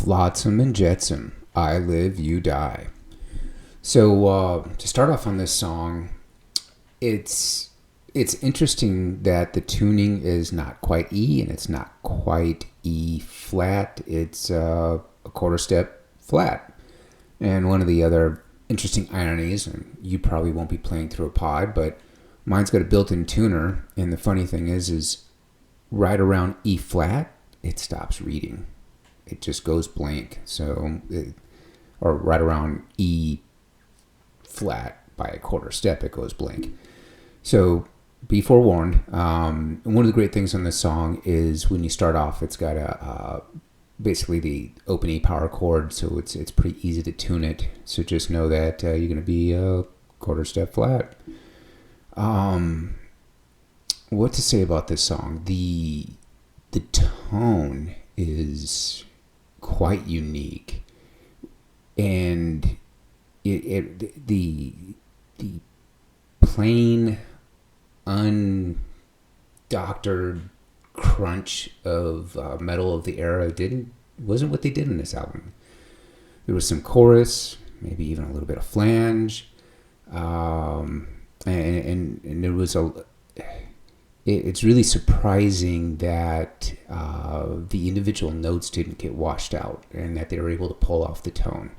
Flotsam and Jetsam, I live, you die. So to start off on this song, it's it's interesting that the tuning is not quite E and it's not quite E flat. It's a quarter step flat. And one of the other interesting ironies, and you probably won't be playing through a pod, but mine's got a built-in tuner. And the funny thing is right around E flat, it stops reading. It just goes blank. Or right around E flat by a quarter step, it goes blank. So be forewarned. One of the great things on this song is when you start off, it's got basically the open E power chord, so it's pretty easy to tune it. So just know that you're going to be a quarter step flat. What to say about this song? The tone is quite unique, and the plain undoctored crunch of metal of the era wasn't what they did in this album. There was some chorus, maybe even a little bit of flange, and there was it's really surprising that the individual notes didn't get washed out and that they were able to pull off the tone.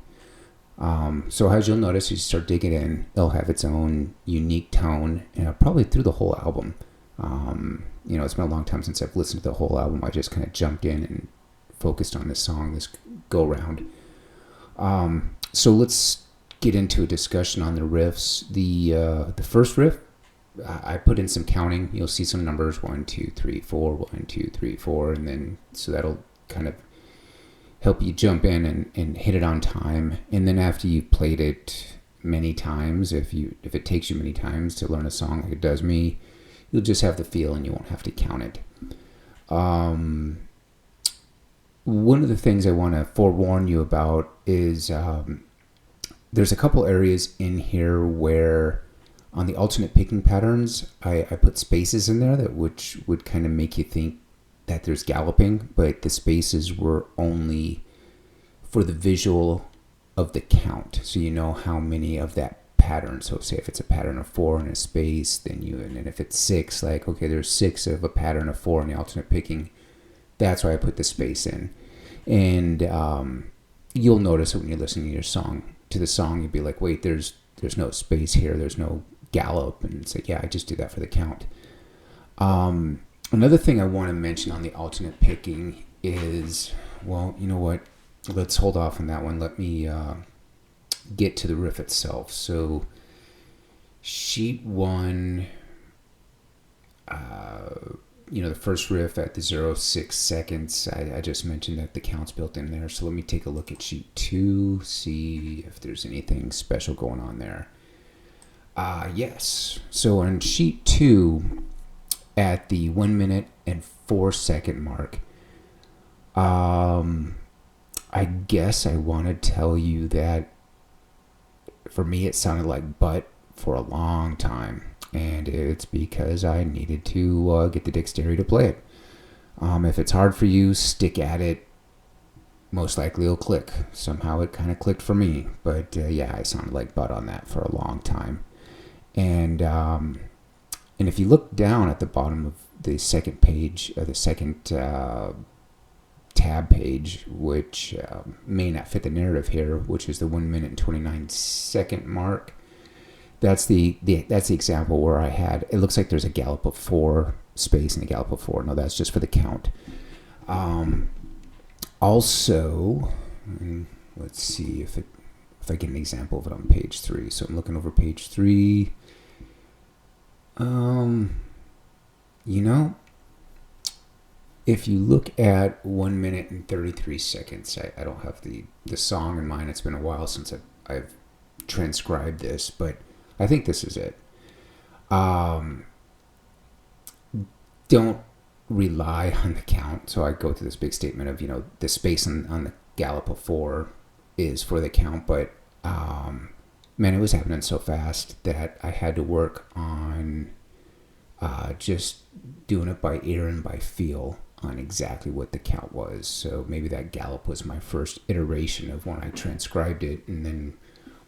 So as you'll notice, as you start digging in, it'll have its own unique tone, probably through the whole album. It's been a long time since I've listened to the whole album. I just kind of jumped in and focused on this song, this go round. So let's get into a discussion on the riffs. The first riff, I put in some counting. You'll see some numbers: 1, 2, 3, 4, 1, 2, 3, 4, and then so that'll kind of help you jump in and hit it on time. And then after you've played it many times, if it takes you many times to learn a song like it does me, you'll just have the feel and you won't have to count it. One of the things I want to forewarn you about is there's a couple areas in here where on the alternate picking patterns, I put spaces in there that which would kind of make you think that there's galloping, but the spaces were only for the visual of the count, so you know how many of that pattern. So say if it's a pattern of 4 in a space, and then if it's 6, like, okay, there's 6 of a pattern of 4 in the alternate picking. That's why I put the space in. And you'll notice it when you're listening to the song, you'll be like, wait, there's no space here, there's no gallop. And it's like, yeah, I just do that for the count. Another thing I want to mention on the alternate picking is, well, you know what? Let's hold off on that one. Let me get to the riff itself. So, sheet 1, the first riff at the 0.6 seconds, I just mentioned that the count's built in there. So let me take a look at sheet 2, see if there's anything special going on there. Yes. So on sheet 2, at the 1 minute and 4 second mark, I guess I want to tell you that for me it sounded like butt for a long time, and it's because I needed to get the dexterity to play it. If it's hard for you, stick at it. Most likely it'll click. Somehow it kind of clicked for me, but yeah, I sounded like butt on that for a long time. And if you look down at the bottom of the second page, or the second tab page, which may not fit the narrative here, which is the 1 minute and 29 second mark, that's the example where I had, it looks like there's a gallop of 4 space and a gallop of 4. No, that's just for the count. Also, let's see if I get an example of it on page 3. So I'm looking over page 3. If you look at 1 minute and 33 seconds, I don't have the song in mind. It's been a while since I've transcribed this, but I think this is it. Don't rely on the count. So I go to this big statement of, the space on the gallop of 4 is for the count, but man, it was happening so fast that I had to work on just doing it by ear and by feel. on exactly what the count was. So maybe that gallop was my first iteration of when I transcribed it. And then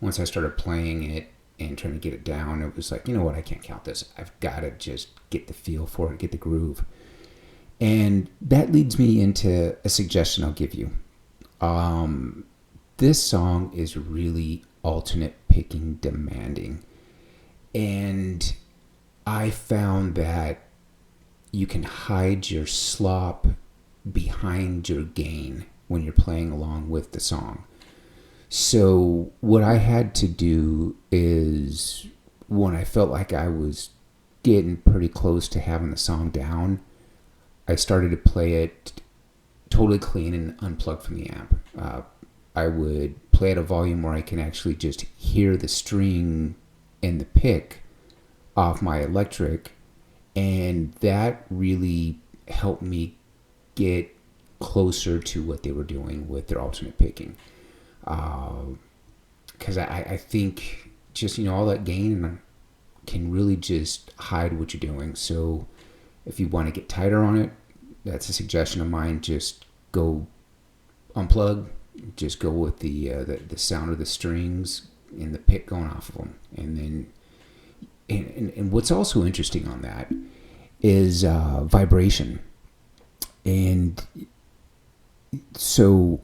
once I started playing it and trying to get it down, it was like, you know what, I can't count this. I've got to just get the feel for it, get the groove. And that leads me into a suggestion I'll give you. This song is really alternate picking demanding. And I found that you can hide your slop behind your gain when you're playing along with the song. So what I had to do is, when I felt like I was getting pretty close to having the song down, I started to play it totally clean and unplugged from the amp. I would play at a volume where I can actually just hear the string and the pick off my electric, and that really helped me get closer to what they were doing with their alternate picking. Because I think just, all that gain can really just hide what you're doing. So if you want to get tighter on it, that's a suggestion of mine. Just go unplug, just go with the sound of the strings and the pick going off of them. And then, and what's also interesting on that is vibration. And so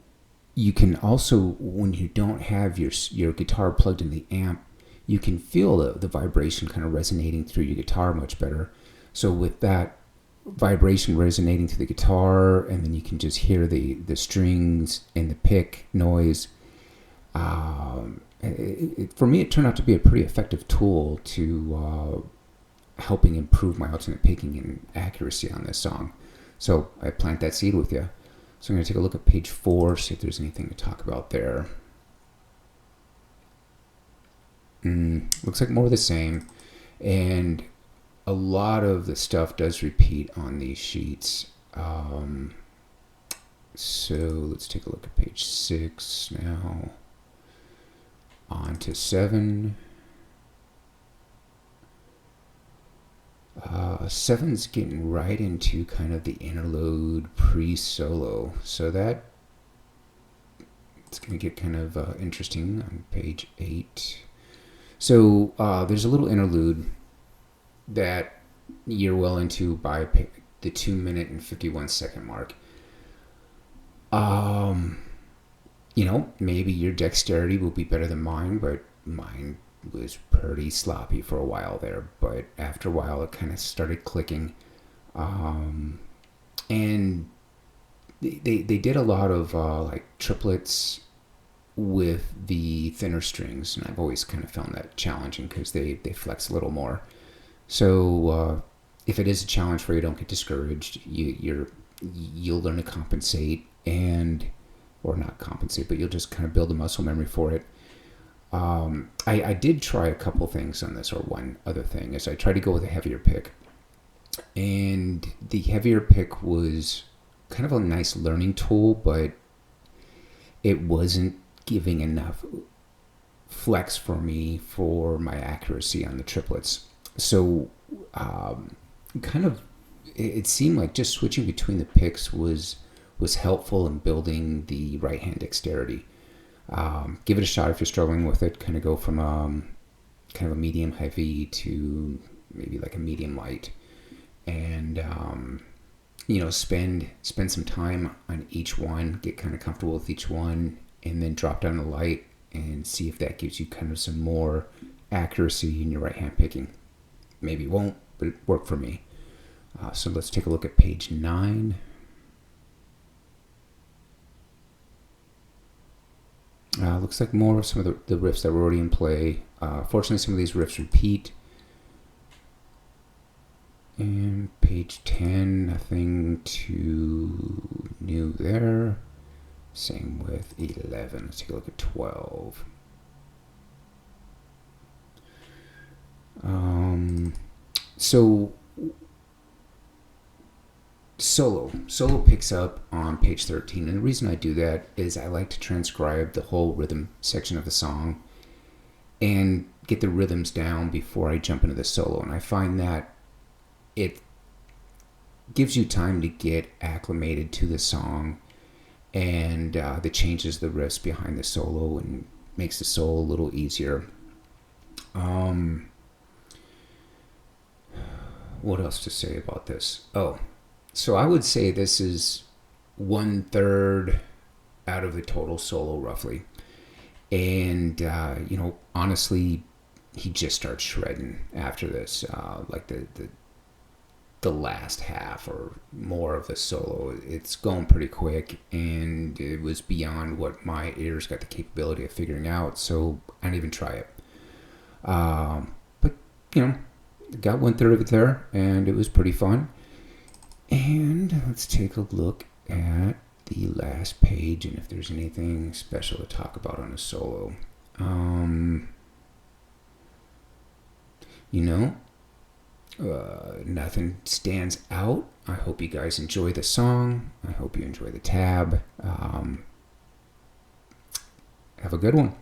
you can also, when you don't have your guitar plugged in the amp, you can feel the vibration kind of resonating through your guitar much better. So with that vibration resonating through the guitar, and then you can just hear the strings and the pick noise, for me it turned out to be a pretty effective tool to helping improve my alternate picking and accuracy on this song. So I plant that seed with you. So I'm going to take a look at page 4, see if there's anything to talk about there. Looks like more of the same. And a lot of the stuff does repeat on these sheets. So let's take a look at page 6 now. On to 7. 7's getting right into kind of the interlude pre-solo. So that it's going to get kind of interesting on page 8. So there's a little interlude that you're well into by the 2 minute and 51 second mark. Maybe your dexterity will be better than mine, but mine was pretty sloppy for a while there. But after a while, it kind of started clicking. And they did a lot of like triplets with the thinner strings, and I've always kind of found that challenging because they flex a little more. So if it is a challenge for you, don't get discouraged. You'll learn to compensate, or not compensate, but you'll just kind of build a muscle memory for it. I did try a couple things on this, or one other thing is I tried to go with a heavier pick, and the heavier pick was kind of a nice learning tool, but it wasn't giving enough flex for me for my accuracy on the triplets. So it seemed like just switching between the picks was helpful in building the right hand dexterity. Give it a shot if you're struggling with it. Kind of go from kind of a medium heavy to maybe like a medium light, and spend some time on each one, get kind of comfortable with each one, and then drop down the light and see if that gives you kind of some more accuracy in your right hand picking. Maybe it won't, but it worked for me. So let's take a look at page 9. Looks like more of some of the riffs that were already in play. Fortunately, some of these riffs repeat. And page 10, nothing too new there. Same with 11. Let's take a look at 12. So solo picks up on page 13, and the reason I do that is I like to transcribe the whole rhythm section of the song and get the rhythms down before I jump into the solo. And I find that gives you time to get acclimated to the song, and that changes the riffs behind the solo and makes the solo a little easier. What else to say about this? Oh, so I would say this is 1/3 out of the total solo, roughly. And, honestly, he just starts shredding after this. Like the last half or more of the solo, it's going pretty quick, and it was beyond what my ears got the capability of figuring out, so I didn't even try it. But, got 1/3 of it there, and it was pretty fun. And let's take a look at the last page and if there's anything special to talk about on a solo. Nothing stands out. I hope you guys enjoy the song. I hope you enjoy the tab. Have a good one.